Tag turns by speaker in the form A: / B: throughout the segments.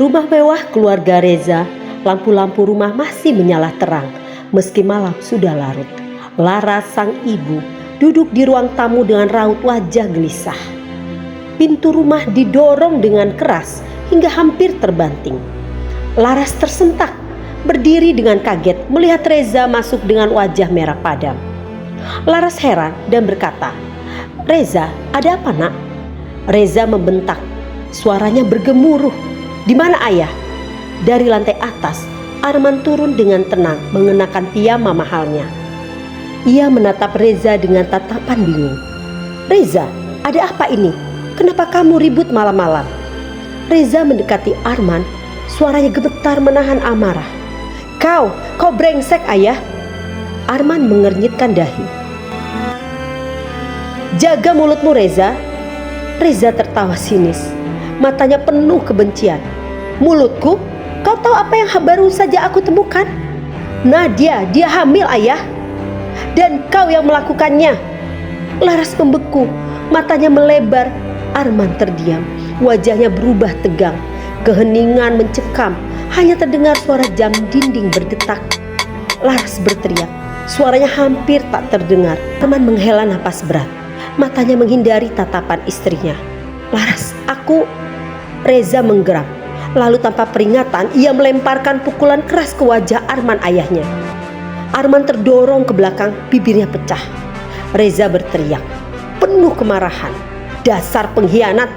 A: Rumah mewah keluarga Reza, lampu-lampu rumah masih menyala terang meski malam sudah larut. Laras sang ibu duduk di ruang tamu dengan raut wajah gelisah. Pintu rumah didorong dengan keras hingga hampir terbanting. Laras tersentak, berdiri dengan kaget melihat Reza masuk dengan wajah merah padam. Laras heran dan berkata, "Reza, ada apa nak?" Reza membentak, suaranya bergemuruh. "Di mana ayah?" Dari lantai atas, Arman turun dengan tenang mengenakan piyama mahalnya. Ia menatap Reza dengan tatapan bingung. "Reza, ada apa ini? Kenapa kamu ribut malam-malam?" Reza mendekati Arman, suaranya gemetar menahan amarah. Kau brengsek ayah." Arman mengernyitkan dahi. "Jaga mulutmu Reza." Reza tertawa sinis, matanya penuh kebencian. "Mulutku? Kau tahu apa yang baru saja aku temukan? Nadia, dia hamil ayah. Dan kau yang melakukannya." Laras membeku, matanya melebar. Arman terdiam, wajahnya berubah tegang. Keheningan mencekam, hanya terdengar suara jam dinding berdetak. Laras berteriak, suaranya hampir tak terdengar. Arman menghela napas berat, matanya menghindari tatapan istrinya. "Laras, aku..." Reza menggeram. Lalu tanpa peringatan ia melemparkan pukulan keras ke wajah Arman ayahnya. Arman terdorong ke belakang, bibirnya pecah. Reza berteriak, penuh kemarahan, "Dasar pengkhianat!"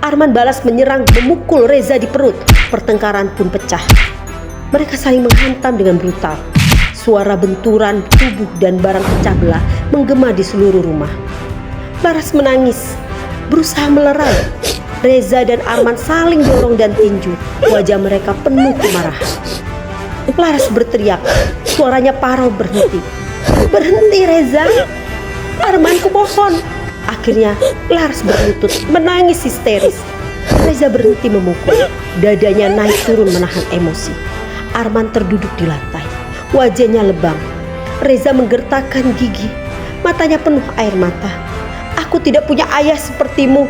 A: Arman balas menyerang, memukul Reza di perut. Pertengkaran pun pecah. Mereka saling menghantam dengan brutal. Suara benturan tubuh dan barang pecah belah menggema di seluruh rumah. Laras menangis, berusaha melerai. Reza dan Arman saling dorong dan tinju. Wajah mereka penuh kemarahan. Laras berteriak, suaranya parau berhenti. "Berhenti Reza! Arman, kumohon!" Akhirnya Laras berlutut, menangis histeris. Reza berhenti memukul, dadanya naik turun menahan emosi. Arman terduduk di lantai, wajahnya lebam. Reza menggertakkan gigi, matanya penuh air mata. "Aku tidak punya ayah sepertimu."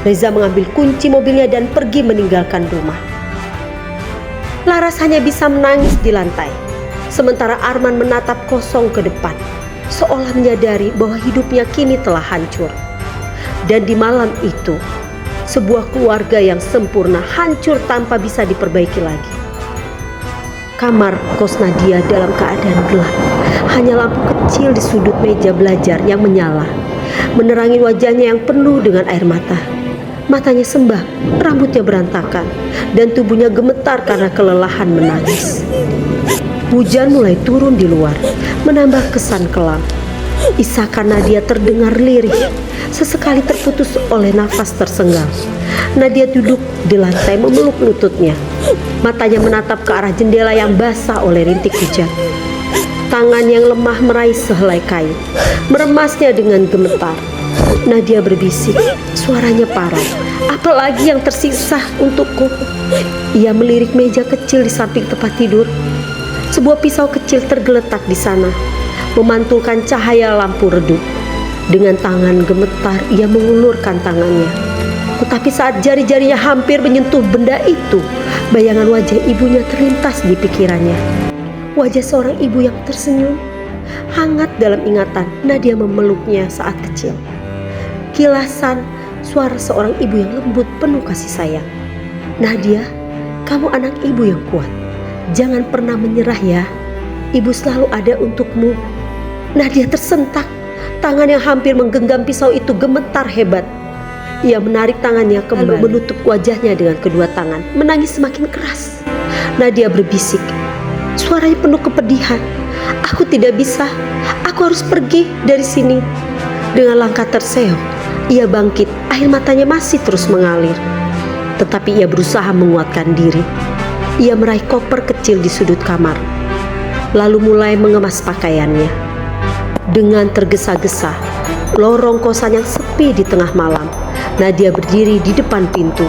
A: Reza mengambil kunci mobilnya dan pergi meninggalkan rumah. Laras hanya bisa menangis di lantai, sementara Arman menatap kosong ke depan, seolah menyadari bahwa hidupnya kini telah hancur. Dan di malam itu, sebuah keluarga yang sempurna hancur tanpa bisa diperbaiki lagi. Kamar kos Nadia dalam keadaan gelap. Hanya lampu kecil di sudut meja belajar yang menyala, menerangi wajahnya yang penuh dengan air mata. Matanya sembah, rambutnya berantakan, dan tubuhnya gemetar karena kelelahan menangis. Hujan mulai turun di luar, menambah kesan kelam. Isakan Nadia terdengar lirih, sesekali terputus oleh nafas tersenggang. Nadia duduk di lantai memeluk lututnya. Matanya menatap ke arah jendela yang basah oleh rintik hujan. Tangan yang lemah meraih sehelai kain, meremasnya dengan gemetar. Nadia berbisik, suaranya parau. "Apalagi yang tersisa untukku?" Ia melirik meja kecil di samping tempat tidur. Sebuah pisau kecil tergeletak di sana, memantulkan cahaya lampu redup. Dengan tangan gemetar ia mengulurkan tangannya. Tetapi saat jari-jarinya hampir menyentuh benda itu, bayangan wajah ibunya terlintas di pikirannya. Wajah seorang ibu yang tersenyum. Hangat dalam ingatan, Nadia memeluknya saat kecil. Kilasan suara seorang ibu yang lembut penuh kasih sayang. "Nadia, kamu anak ibu yang kuat. Jangan pernah menyerah ya. Ibu selalu ada untukmu." Nadia tersentak. Tangan yang hampir menggenggam pisau itu gemetar hebat. Ia menarik tangannya kembali, menutup wajahnya dengan kedua tangan, menangis semakin keras. Nadia berbisik, suaranya penuh kepedihan, "Aku tidak bisa. Aku harus pergi dari sini." Dengan langkah terseok, ia bangkit. Air matanya masih terus mengalir. Tetapi ia berusaha menguatkan diri. Ia meraih koper kecil di sudut kamar, lalu mulai mengemas pakaiannya. Dengan tergesa-gesa, lorong kosan yang sepi di tengah malam, Nadia berdiri di depan pintu,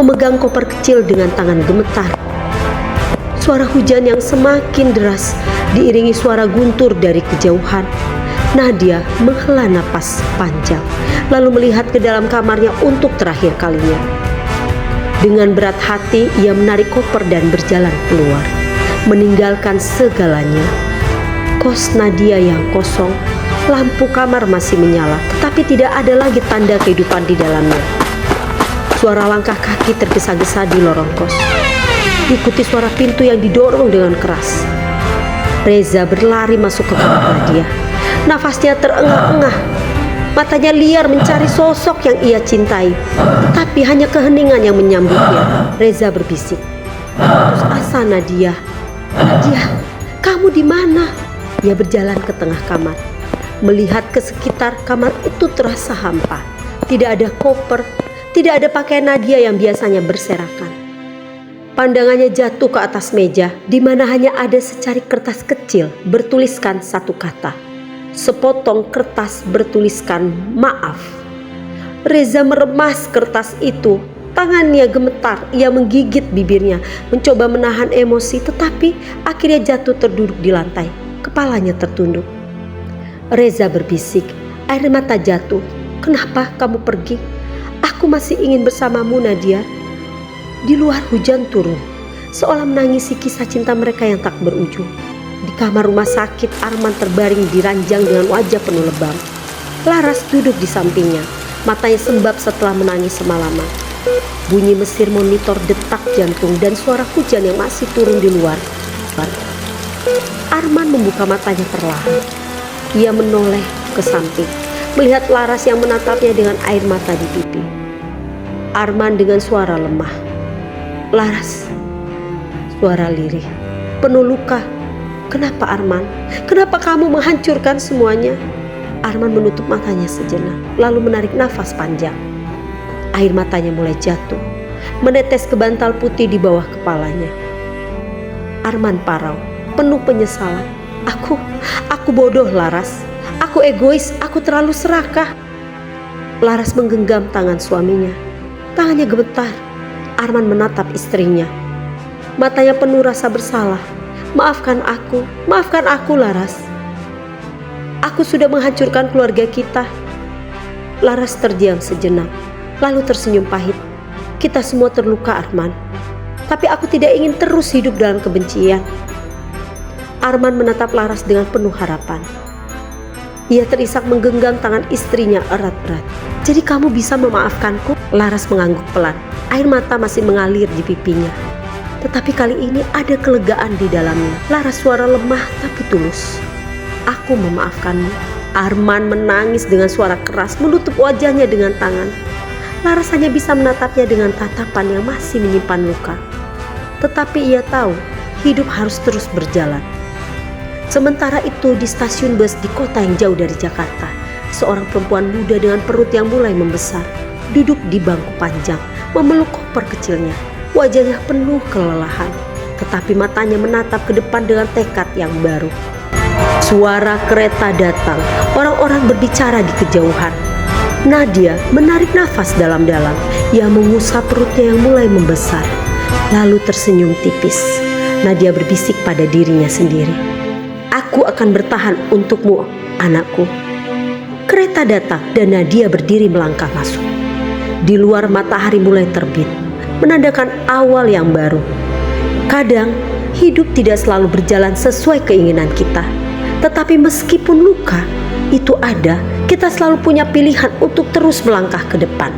A: memegang koper kecil dengan tangan gemetar. Suara hujan yang semakin deras diiringi suara guntur dari kejauhan. Nadia menghela napas panjang, lalu melihat ke dalam kamarnya untuk terakhir kalinya. Dengan berat hati ia menarik koper dan berjalan keluar, meninggalkan segalanya. Kos Nadia yang kosong, lampu kamar masih menyala, tetapi tidak ada lagi tanda kehidupan di dalamnya. Suara langkah kaki tergesa-gesa di lorong kos, diikuti suara pintu yang didorong dengan keras. Reza berlari masuk ke kamar Nadia. Nafasnya terengah-engah, matanya liar mencari sosok yang ia cintai, tapi hanya keheningan yang menyambutnya. Reza berbisik, "Putus asa Nadia. Nadia, kamu di mana?" Ia berjalan ke tengah kamar. Melihat ke sekitar, kamar itu terasa hampa. Tidak ada koper, tidak ada pakaian Nadia yang biasanya berserakan. Pandangannya jatuh ke atas meja, di mana hanya ada secari kertas kecil bertuliskan satu kata. Sepotong kertas bertuliskan "maaf". Reza meremas kertas itu. Tangannya gemetar, ia menggigit bibirnya, mencoba menahan emosi, tetapi akhirnya jatuh terduduk di lantai. Kepalanya tertunduk. Reza berbisik, air mata jatuh. "Kenapa kamu pergi? Aku masih ingin bersamamu Nadia." Di luar hujan turun, seolah menangisi kisah cinta mereka yang tak berujung. Di kamar rumah sakit, Arman terbaring di ranjang dengan wajah penuh lebam. Laras duduk di sampingnya, matanya sembab setelah menangis semalaman. Bunyi mesin monitor detak jantung dan suara hujan yang masih turun di luar. Arman membuka matanya perlahan. Ia menoleh ke samping, melihat Laras yang menatapnya dengan air mata di pipi. Arman dengan suara lemah, "Laras," suara lirih, penuh luka. "Kenapa Arman? Kenapa kamu menghancurkan semuanya?" Arman menutup matanya sejenak, lalu menarik nafas panjang. Air matanya mulai jatuh, menetes ke bantal putih di bawah kepalanya. Arman parau, penuh penyesalan. Aku bodoh Laras. Aku egois, aku terlalu serakah." Laras menggenggam tangan suaminya. Tangannya gemetar. Arman menatap istrinya. Matanya penuh rasa bersalah. Maafkan aku Laras. Aku sudah menghancurkan keluarga kita." Laras terdiam sejenak, lalu tersenyum pahit. "Kita semua terluka Arman, tapi aku tidak ingin terus hidup dalam kebencian." Arman menatap Laras dengan penuh harapan. Ia terisak menggenggam tangan istrinya erat-erat. "Jadi kamu bisa memaafkanku?" Laras mengangguk pelan. Air mata masih mengalir di pipinya. Tetapi kali ini ada kelegaan di dalamnya. Laras suara lemah tapi tulus. "Aku memaafkanmu." Arman menangis dengan suara keras, menutup wajahnya dengan tangan. Laras hanya bisa menatapnya dengan tatapan yang masih menyimpan luka. Tetapi ia tahu hidup harus terus berjalan. Sementara itu di stasiun bus di kota yang jauh dari Jakarta, seorang perempuan muda dengan perut yang mulai membesar duduk di bangku panjang, memeluk koper kecilnya. Wajahnya penuh kelelahan, tetapi matanya menatap ke depan dengan tekad yang baru. Suara kereta datang, orang-orang berbicara di kejauhan. Nadia menarik nafas dalam-dalam. Ia mengusap perutnya yang mulai membesar, lalu tersenyum tipis. Nadia berbisik pada dirinya sendiri, "Aku akan bertahan untukmu, anakku." Kereta datang dan Nadia berdiri melangkah masuk. Di luar matahari mulai terbit, menandakan awal yang baru. Kadang hidup tidak selalu berjalan sesuai keinginan kita, tetapi meskipun luka itu ada, kita selalu punya pilihan untuk terus melangkah ke depan.